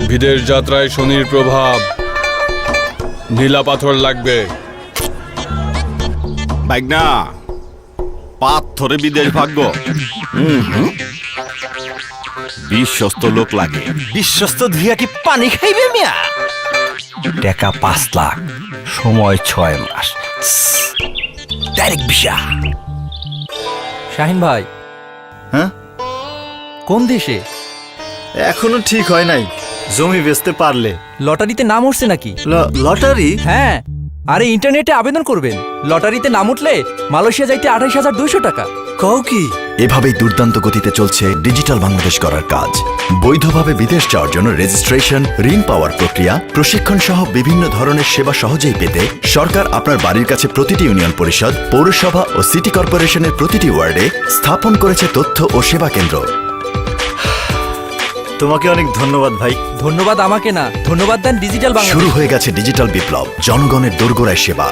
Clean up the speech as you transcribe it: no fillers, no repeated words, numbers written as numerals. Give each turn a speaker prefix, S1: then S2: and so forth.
S1: বিদেশ যাত্রায় শনির প্রভাব, নীলা পাথর লাগবে।
S2: বাইগনা পাথরে বিদেশ ভাগ্য বিশ্বস্ত লোক লাগে।
S3: বিশ্বস্ত ধুইয়া কি পানি খাইবে মিয়া? টাকা 5 লাখ, সময় 6 মাস, ডাইরেক্ট ভিসা।
S4: শাহিন ভাই,
S5: হ্যাঁ,
S4: কোন দেশে?
S5: এখনো ঠিক হয় নাই। জমি বেচতে পারলে।
S4: লটারিতে নাম উঠছে নাকি?
S5: লটারি?
S4: হ্যাঁ, আরে ইন্টারনেটে আবেদন করবেন। লটারিতে নাম উঠলে মালয়েশিয়া যাইতে 28,200 টাকা।
S5: কও কি?
S6: এভাবেই দুর্দান্ত গতিতে চলছে ডিজিটাল বাংলাদেশ করার কাজ। বৈধভাবে বিদেশ যাওয়ার জন্য রেজিস্ট্রেশন, ঋণ পাওয়ার প্রক্রিয়া, প্রশিক্ষণ সহ বিভিন্ন ধরনের সেবা সহজেই পেতে সরকার আপনার বাড়ির কাছে প্রতিটি ইউনিয়ন পরিষদ, পৌরসভা ও সিটি কর্পোরেশনের প্রতিটি ওয়ার্ডে স্থাপন করেছে তথ্য ও সেবা কেন্দ্র।
S5: তোমাকে অনেক ধন্যবাদ ভাই।
S4: ধন্যবাদ আমাকে না, ধন্যবাদ দেন ডিজিটাল বাংলাদেশ।
S6: শুরু হয়ে গেছে ডিজিটাল বিপ্লব, জনগণের দোরগোড়ায় সেবা।